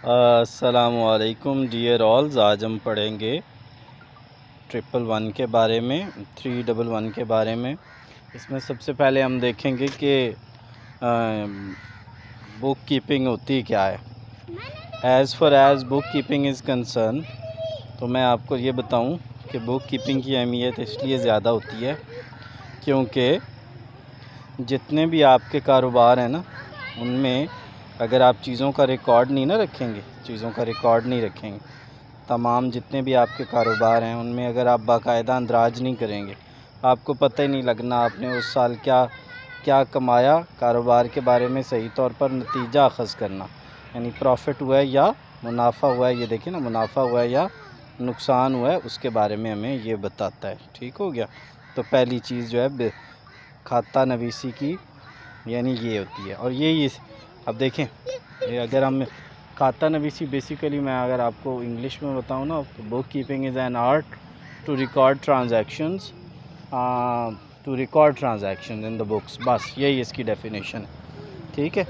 السلام علیکم ڈیئر آلز، آج ہم پڑھیں گے 111 کے بارے میں، 311 کے بارے میں۔ اس میں سب سے پہلے ہم دیکھیں گے کہ بک کیپنگ ہوتی کیا ہے۔ As far as book keeping is concern, تو میں آپ کو یہ بتاؤں کہ بک کیپنگ کی اہمیت اس لیے زیادہ ہوتی ہے کیونکہ جتنے بھی آپ کے کاروبار ہیں نا، ان میں اگر آپ چیزوں کا ریکارڈ نہیں رکھیں گے، تمام جتنے بھی آپ کے کاروبار ہیں ان میں اگر آپ باقاعدہ اندراج نہیں کریں گے، آپ کو پتہ ہی نہیں لگنا آپ نے اس سال کیا کمایا، کاروبار کے بارے میں صحیح طور پر نتیجہ اخذ کرنا، یعنی پروفٹ ہوا ہے یا منافع ہوا ہے، یہ دیکھیں نا، منافع ہوا ہے یا نقصان ہوا ہے، اس کے بارے میں ہمیں یہ بتاتا ہے۔ ٹھیک ہو گیا؟ تو پہلی چیز جو ہے کھاتہ نویسی کی یعنی یہ ہوتی ہے، اور یہی اب دیکھیں، اگر ہم کھاتہ نویسی بیسیکلی میں اگر آپ کو انگلش میں بتاؤں نا، book keeping is an art to record transactions in the books, بس یہی اس کی ڈیفینیشن ہے۔ ٹھیک ہے،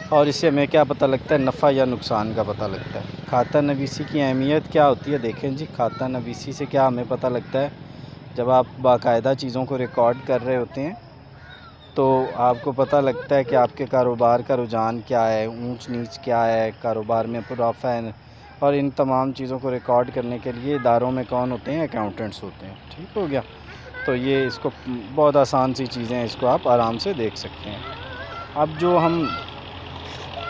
اور اس سے ہمیں کیا پتہ لگتا ہے؟ نفع یا نقصان کا پتہ لگتا ہے۔ کھاتہ نویسی کی اہمیت کیا ہوتی ہے؟ دیکھیں جی، کھاتہ نویسی سے کیا ہمیں پتہ لگتا ہے؟ جب آپ باقاعدہ چیزوں کو ریکارڈ کر رہے ہوتے ہیں تو آپ کو پتہ لگتا ہے کہ آپ کے کاروبار کا رجحان کیا ہے، اونچ نیچ کیا ہے، کاروبار میں منافع ہے، اور ان تمام چیزوں کو ریکارڈ کرنے کے لیے اداروں میں کون ہوتے ہیں؟ اکاؤنٹنٹس ہوتے ہیں۔ ٹھیک ہو گیا؟ تو یہ اس کو بہت آسان سی چیزیں ہیں، اس کو آپ آرام سے دیکھ سکتے ہیں۔ اب جو ہم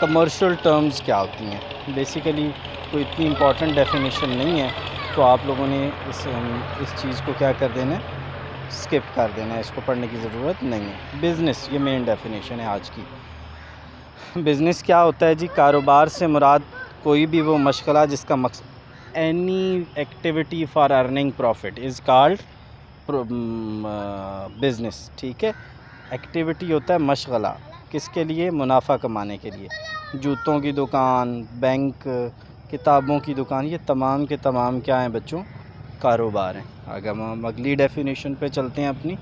کمرشل ٹرمز کیا ہوتی ہیں، بیسیکلی کوئی اتنی امپورٹنٹ ڈیفینیشن نہیں ہے، تو آپ لوگوں نے اس چیز کو کیا کر دینا ہے؟ اسکپ کر دینا ہے، اس کو پڑھنے کی ضرورت نہیں ہے۔ بزنس، یہ مین ڈیفینیشن ہے آج کی۔ بزنس کیا ہوتا ہے جی؟ کاروبار سے مراد کوئی بھی وہ مشغلہ جس کا مقصد any activity for earning profit is called business. ٹھیک ہے، ایکٹیویٹی ہوتا ہے مشغلہ، کس کے لیے؟ منافع کمانے کے لیے۔ جوتوں کی دکان، بینک، کتابوں کی دکان، یہ تمام کے تمام کیا ہیں بچوں؟ کاروبار ہیں۔ اگر ہم اگلی ڈیفینیشن پہ چلتے ہیں اپنی،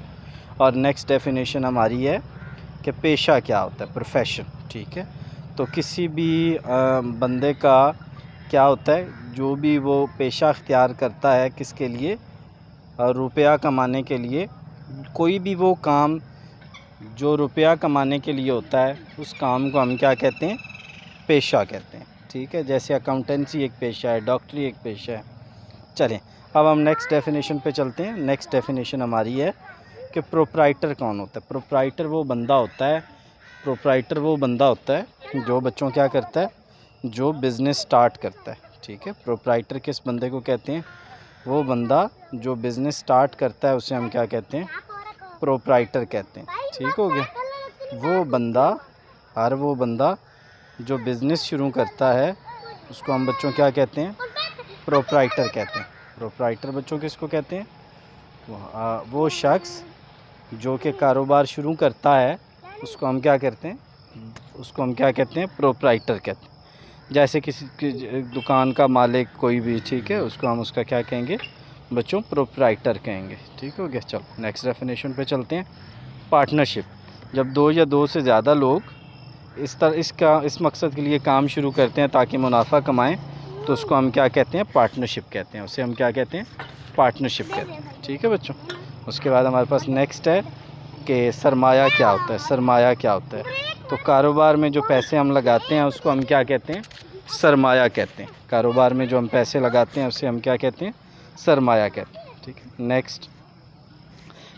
اور نیکسٹ ڈیفینیشن ہماری ہے کہ پیشہ کیا ہوتا ہے؟ پروفیشن۔ ٹھیک ہے، تو کسی بھی بندے کا کیا ہوتا ہے؟ جو بھی وہ پیشہ اختیار کرتا ہے، کس کے لیے؟ روپیہ کمانے کے لیے۔ کوئی بھی وہ کام جو روپیہ کمانے کے لیے ہوتا ہے، اس کام کو ہم کیا کہتے ہیں؟ پیشہ کہتے ہیں۔ ٹھیک ہے، جیسے اکاؤنٹنسی ایک پیشہ ہے، ڈاکٹری ایک پیشہ ہے۔ چلیں اب ہم نیکسٹ ڈیفینیشن پہ چلتے ہیں۔ نیکسٹ ڈیفینیشن ہماری ہے کہ پروپرائٹر کون ہوتا ہے؟ پروپرائٹر وہ بندہ ہوتا ہے جو بچوں کیا کرتا ہے؟ جو بزنس سٹارٹ کرتا ہے۔ ٹھیک ہے، پروپرائٹر کس بندے کو کہتے ہیں؟ وہ بندہ جو بزنس سٹارٹ کرتا ہے اسے ہم کیا کہتے ہیں؟ پروپرائٹر کہتے ہیں۔ ٹھیک ہو گیا؟ وہ بندہ جو بزنس شروع کرتا ہے اس کو ہم بچوں کیا کہتے ہیں؟ پروپرائٹر کہتے ہیں۔ پروپرائٹر بچوں کس کو کہتے ہیں؟ وہ شخص جو کہ کاروبار شروع کرتا ہے اس کو ہم کیا کہتے ہیں؟ پروپرائٹر کہتے ہیں۔ جیسے کسی دکان کا مالک کوئی بھی، ٹھیک ہے، اس کو ہم اس کا کیا کہیں گے بچوں؟ پروپرائٹر کہیں گے۔ ٹھیک ہو گیا؟ چلو نیکسٹ ڈیفینیشن پہ چلتے ہیں۔ پارٹنرشپ، جب دو یا دو سے زیادہ لوگ اس مقصد کے لیے کام شروع کرتے ہیں تاکہ منافع کمائیں، تو اس کو ہم کیا کہتے ہیں؟ پارٹنرشپ کہتے ہیں۔ اسے ہم کیا کہتے ہیں؟ پارٹنرشپ کہتے ہیں۔ ٹھیک ہے بچوں؟ اس کے بعد ہمارے پاس نیکسٹ ہے کہ سرمایہ کیا ہوتا ہے؟ سرمایہ کیا ہوتا ہے؟ تو کاروبار میں جو پیسے ہم لگاتے ہیں اس کو ہم کیا کہتے ہیں؟ سرمایہ کہتے ہیں۔ کاروبار میں جو ہم پیسے لگاتے ہیں اسے ہم کیا کہتے ہیں؟ سرمایہ کہتے ہیں۔ ٹھیک ہے، نیکسٹ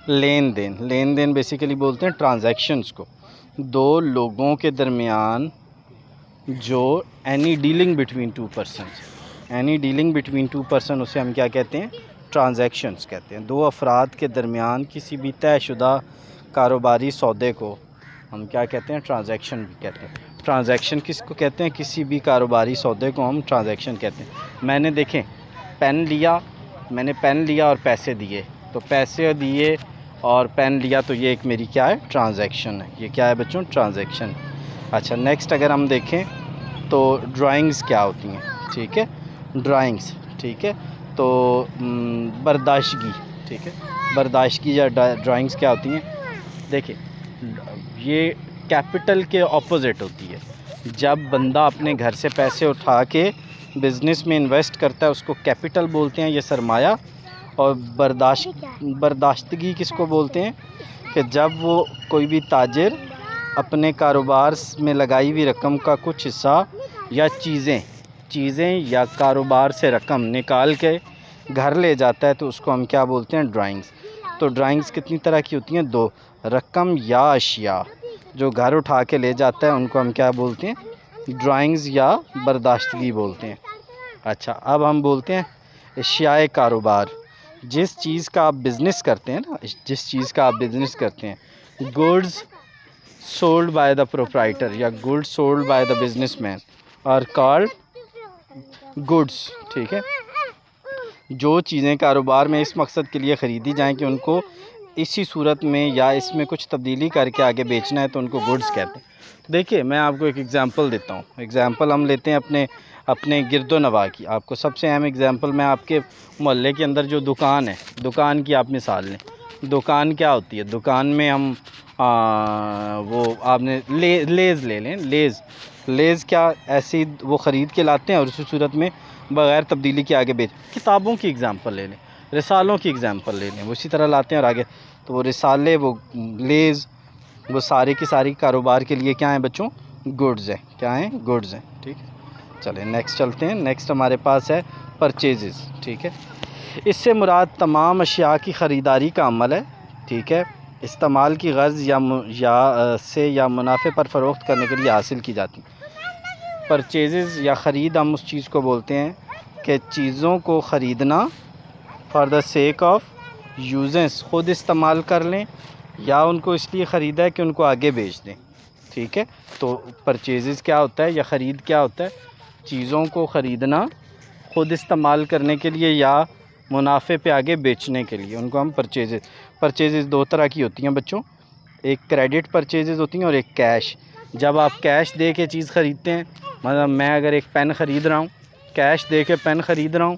لین دین۔ لین دین بیسیکلی بولتے ہیں ٹرانزیکشنز کو، دو لوگوں کے درمیان جو any dealing between two person, اسے ہم کیا کہتے ہیں؟ ٹرانزیکشنز کہتے ہیں۔ دو افراد کے درمیان کسی بھی طے شدہ کاروباری سودے کو ہم کیا کہتے ہیں؟ ٹرانزیکشن کہتے ہیں۔ ٹرانزیکشن کس کو کہتے ہیں؟ کسی بھی کاروباری سودے کو ہم ٹرانزیکشن کہتے ہیں۔ میں نے پین لیا اور پیسے دیے، تو پیسے دیے اور پین لیا، تو یہ ایک میری کیا ہے؟ ٹرانزیکشن ہے۔ یہ کیا ہے بچوں؟ ٹرانزیکشن۔ اچھا، نیکسٹ اگر ہم دیکھیں تو ڈرائنگز کیا ہوتی ہیں؟ ٹھیک ہے، ڈرائنگز، ٹھیک ہے، تو برداشتگی، ٹھیک ہے، برداشتگی یا ڈرائنگز کیا ہوتی ہیں؟ دیکھیں، یہ کیپٹل کے اپوزٹ ہوتی ہے۔ جب بندہ اپنے گھر سے پیسے اٹھا کے بزنس میں انویسٹ کرتا ہے اس کو کیپٹل بولتے ہیں، یہ سرمایہ. اور برداشتگی کس کو بولتے ہیں؟ کہ جب وہ کوئی بھی تاجر اپنے کاروبار میں لگائی ہوئی رقم کا کچھ حصہ یا چیزیں یا کاروبار سے رقم نکال کے گھر لے جاتا ہے تو اس کو ہم کیا بولتے ہیں؟ ڈرائنگز. تو ڈرائنگز کتنی طرح کی ہوتی ہیں؟ 2. رقم یا اشیاء جو گھر اٹھا کے لے جاتا ہے ان کو ہم کیا بولتے ہیں؟ ڈرائنگز یا برداشتگی بولتے ہیں. اچھا، اب ہم بولتے ہیں اشیاء کاروبار. جس چیز کا آپ بزنس کرتے ہیں نا، جس چیز کا آپ بزنس کرتے ہیں، goods sold by the proprietor یا goods sold by the businessman اور کالڈ گوڈز. ٹھیک ہے، جو چیزیں کاروبار میں اس مقصد کے لیے خریدی جائیں کہ ان کو اسی صورت میں یا اس میں کچھ تبدیلی کر کے آگے بیچنا ہے تو ان کو گڈز کہتے ہیں. دیکھیے میں آپ کو ایک ایگزامپل دیتا ہوں. ایگزامپل ہم لیتے ہیں اپنے گرد و نواح کی. آپ کو سب سے اہم ایگزامپل میں آپ کے محلے کے اندر جو دکان ہے، دکان کی آپ مثال لیں. دکان کیا ہوتی ہے؟ دکان میں ہم وہ آپ نے لیز لے لیں. لیز کیا ایسی وہ خرید کے لاتے ہیں اور اسی صورت میں بغیر تبدیلی کے آگے بیچ. کتابوں کی ایگزامپل لے لیں، رسالوں کی ایگزامپل لے لیں، وہ اسی طرح لاتے ہیں اور آگے. تو وہ رسالے، وہ لیز، وہ سارے کی ساری کاروبار کے لیے کیا ہیں بچوں؟ گڈز ہیں. کیا ہیں؟ گڈز ہیں. ٹھیک ہے، چلیں نیکسٹ چلتے ہیں. نیکسٹ ہمارے پاس ہے پرچیزز. ٹھیک ہے، اس سے مراد تمام اشیاء کی خریداری کا عمل ہے. ٹھیک ہے، استعمال کی غرض یا منافع پر فروخت کرنے کے لیے حاصل کی جاتی. پرچیزز یا خرید ہم اس چیز کو بولتے ہیں کہ چیزوں کو خریدنا فار دا سیک آف یوزنس، خود استعمال کر لیں یا ان کو اس لیے خریدا ہے کہ ان کو آگے بیچ دیں. ٹھیک ہے، تو پرچیزز کیا ہوتا ہے یا خرید کیا ہوتا ہے؟ چیزوں کو خریدنا خود استعمال کرنے کے لیے یا منافع پہ آگے بیچنے کے لیے، ان کو ہم پرچیزز 2 طرح کی ہوتی ہیں بچوں. ایک کریڈٹ پرچیزز ہوتی ہیں اور ایک کیش. جب آپ کیش دے کے چیز خریدتے ہیں، مطلب میں اگر ایک پین خرید رہا ہوں، کیش دے کے پین خرید رہا ہوں،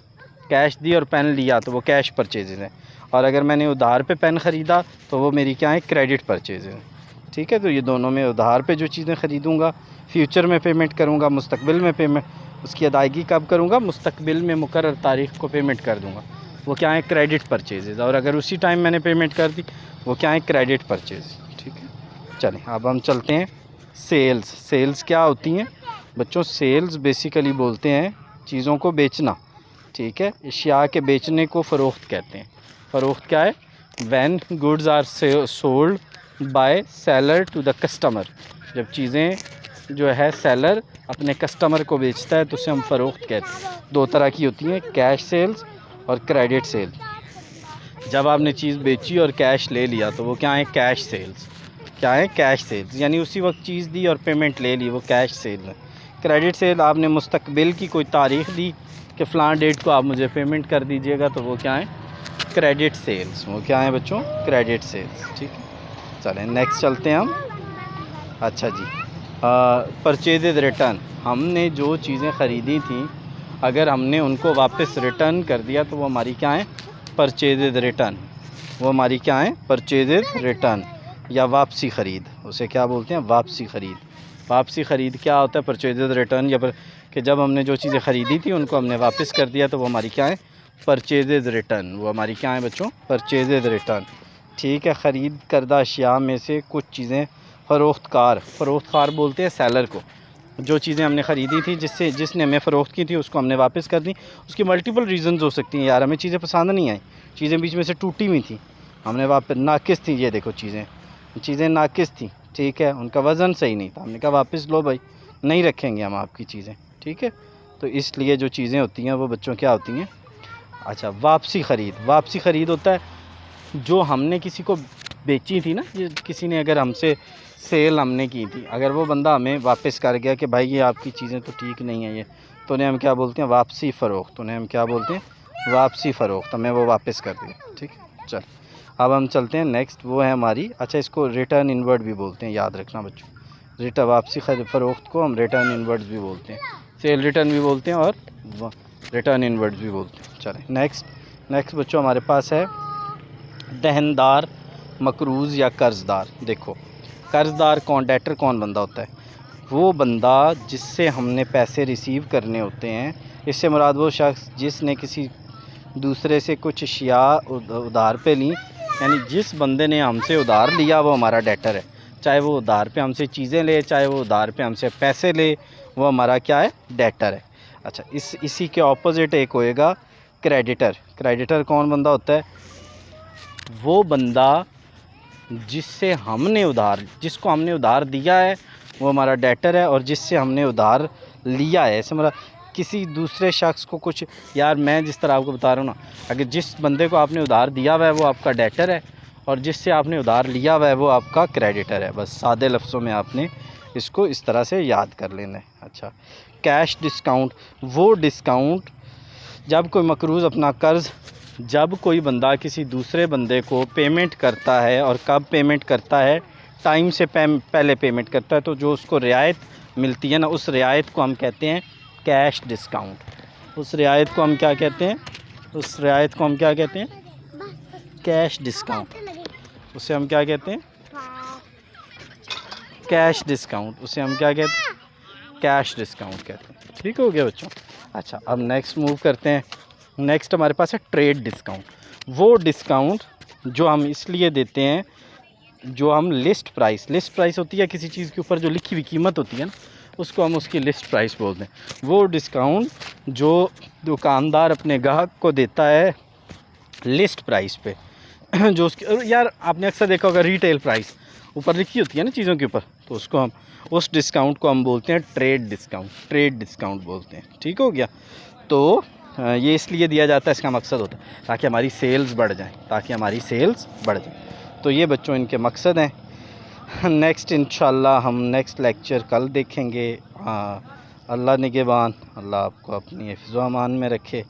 کیش دی اور پین لیا تو وہ کیش پرچیزز ہیں. اور اگر میں نے ادھار پہ پین خریدا تو وہ میری کیا ہے؟ کریڈٹ پرچیزز ہیں. ٹھیک ہے، تو یہ دونوں میں ادھار پہ جو چیزیں خریدوں گا فیوچر میں پیمنٹ کروں گا، مستقبل میں پیمنٹ اس کی ادائیگی کب کروں گا؟ مستقبل میں مقرر تاریخ کو پیمنٹ کر دوں گا. وہ کیا ہے؟ Credit purchases. اور اگر اسی ٹائم میں نے پیمنٹ کر دی وہ کیا ہے؟ Credit purchase. ٹھیک ہے، چلیں اب ہم چلتے ہیں سیلز کیا ہوتی ہیں بچوں؟ سیلز بیسیکلی بولتے ہیں چیزوں کو بیچنا. ٹھیک ہے، اشیاء کے بیچنے کو فروخت کہتے ہیں. فروخت کیا ہے؟ When goods are sold by seller to the customer. جب چیزیں جو ہے سیلر اپنے کسٹمر کو بیچتا ہے تو اسے ہم فروخت کہتے ہیں. 2 طرح کی ہوتی ہیں، کیش سیلز اور کریڈٹ سیل. جب آپ نے چیز بیچی اور کیش لے لیا تو وہ کیا ہے؟ Cash sales. کیا ہے؟ کیش سیلز، یعنی اسی وقت چیز دی اور پیمنٹ لے لی، وہ کیش سیل ہے. کریڈٹ سیل آپ نے مستقبل کی کوئی تاریخ دی کہ فلاں ڈیٹ کو آپ مجھے پیمنٹ کر دیجئے گا تو وہ کیا ہے؟ Credit sales. وہ کیا ہیں بچوں؟ Credit sales. ٹھیک ہے، چلیں نیکسٹ چلتے ہیں ہم. اچھا جی، پرچیزز ریٹرن. ہم نے جو چیزیں خریدی تھیں اگر ہم نے ان کو واپس ریٹرن کر دیا تو وہ ہماری کیا ہیں؟ Purchases return. وہ ہماری کیا ہیں؟ پرچیزز ریٹرن یا واپسی خرید. اسے کیا بولتے ہیں؟ واپسی خرید. واپسی خرید کیا ہوتا ہے؟ Purchases return. یا کہ جب ہم نے جو چیزیں خریدی تھیں ان کو ہم نے واپس کر دیا تو وہ ہماری کیا ہے؟ Purchases return. وہ ہماری کیا ہیں بچوں؟ Purchases return. ٹھیک ہے، خرید کردہ اشیاء میں سے کچھ چیزیں فروخت کار بولتے ہیں سیلر کو. جو چیزیں ہم نے خریدی تھی جس نے ہمیں فروخت کی تھی اس کو ہم نے واپس کر دی. اس کی ملٹیپل ریزنز ہو سکتی ہیں. یار ہمیں چیزیں پسند نہیں آئیں، چیزیں بیچ میں سے ٹوٹی ہوئی تھیں، ہم نے واپس ناقص تھیں. یہ دیکھو چیزیں ناقص تھیں. ٹھیک ہے، ان کا وزن صحیح نہیں تھا، ہم نے کہا واپس لو بھائی، نہیں رکھیں گے ہم آپ کی چیزیں. ٹھیک ہے، تو اس لیے جو چیزیں ہوتی ہیں وہ بچوں کیا ہوتی ہیں؟ اچھا، واپسی خرید ہوتا ہے جو ہم نے کسی کو بیچی تھی نا، کسی نے اگر ہم سے سیل ہم نے کی تھی، اگر وہ بندہ ہمیں واپس کر گیا کہ بھائی یہ آپ کی چیزیں تو ٹھیک نہیں ہیں یہ، تو انہیں ہم کیا بولتے ہیں؟ واپسی فروخت. انہیں ہم کیا بولتے ہیں؟ واپسی فروخت. ہمیں وہ واپس کر دیا. ٹھیک ہے، چل اب ہم چلتے ہیں نیکسٹ. وہ ہے ہماری، اچھا اس کو ریٹرن انورڈ بھی بولتے ہیں، یاد رکھنا بچوں. واپسی فروخت کو ہم ریٹرن انورڈ بھی بولتے ہیں. سیل ریٹرن بھی بولتے ہیں اور ریٹرن انورڈ بھی بولتے ہیں. چلیں نیکسٹ بچوں ہمارے پاس ہے دہندار، مقروض یا قرض دار. دیکھو قرض دار ڈیٹر کون بندہ ہوتا ہے؟ وہ بندہ جس سے ہم نے پیسے ریسیو کرنے ہوتے ہیں، اس سے مراد وہ شخص جس نے کسی دوسرے سے کچھ اشیاء ادھار پہ لیں، یعنی جس بندے نے ہم سے ادھار لیا وہ ہمارا ڈیٹر ہے، چاہے وہ ادھار پہ ہم سے چیزیں لے، چاہے وہ ادھار پہ ہم سے پیسے لے، وہ ہمارا کیا ہے؟ ڈیٹر ہے۔ اچھا، اسی کے اپوزٹ ایک ہوئے گا کریڈیٹر۔ کریڈیٹر کون بندہ ہوتا ہے؟ وہ بندہ جس سے ہم نے جس کو ہم نے ادھار دیا ہے وہ ہمارا ڈیٹر ہے، اور جس سے ہم نے ادھار لیا ہے، ایسے کسی دوسرے شخص کو کچھ، یار میں جس طرح آپ کو بتا رہا ہوں نا، اگر جس بندے کو آپ نے ادھار دیا ہوا ہے وہ آپ کا ڈیٹر ہے، اور جس سے آپ نے ادھار لیا ہوا ہے وہ آپ کا کریڈیٹر ہے۔ بس سادے لفظوں میں آپ نے اس کو اس طرح سے یاد کر لینا ہے۔ اچھا، کیش ڈسکاؤنٹ، وہ ڈسکاؤنٹ جب کوئی مقروض اپنا قرض، جب کوئی بندہ کسی دوسرے بندے کو پیمنٹ کرتا ہے، اور کب پیمنٹ کرتا ہے؟ ٹائم سے پہلے پیمنٹ کرتا ہے، تو جو اس کو رعایت ملتی ہے نا، اس رعایت کو ہم کہتے ہیں کیش ڈسکاؤنٹ۔ اس رعایت کو ہم کیا کہتے ہیں؟ اس رعایت کو ہم کیا کہتے ہیں؟ Cash discount. اسے ہم کیا کہتے ہیں؟ Cash discount. اسے ہم کیا کہتے ہیں؟ کیش ڈسکاؤنٹ کہتے ہیں۔ ٹھیک ہو گیا بچوں؟ اچھا، اب نیکسٹ موو کرتے ہیں۔ نیکسٹ ہمارے پاس ہے ٹریڈ ڈسکاؤنٹ۔ وہ ڈسکاؤنٹ جو ہم اس لیے دیتے ہیں، جو ہم لسٹ پرائس ہوتی ہے کسی چیز کے اوپر جو لکھی ہوئی قیمت ہوتی ہے نا، اس کو ہم اس کی لسٹ پرائس بولتے ہیں۔ وہ ڈسکاؤنٹ جو دکاندار اپنے گاہک کو دیتا ہے لسٹ پرائس پہ، جو اس کے، یار آپ نے اکثر دیکھا ہوگا ریٹیل پرائس اوپر لکھی ہوتی ہے نا چیزوں کے اوپر، تو اس کو ہم، اس ڈسکاؤنٹ کو ہم بولتے ہیں ٹریڈ ڈسکاؤنٹ بولتے ہیں۔ ٹھیک ہو گیا؟ تو یہ اس لیے دیا جاتا ہے، اس کا مقصد ہوتا ہے تاکہ ہماری سیلز بڑھ جائیں، تو یہ بچوں ان کے مقصد ہیں۔ نیکسٹ انشاءاللہ ہم نیکسٹ لیکچر کل دیکھیں گے۔ اللہ نگہبان، اللہ آپ کو اپنی حفظ و امان میں رکھے،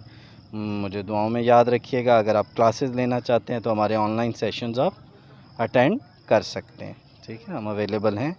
مجھے دعاؤں میں یاد رکھیے گا۔ اگر آپ کلاسز لینا چاہتے ہیں تو ہمارے آن لائن سیشنز آپ اٹینڈ کر سکتے ہیں۔ ٹھیک ہے، ہم اویلیبل ہیں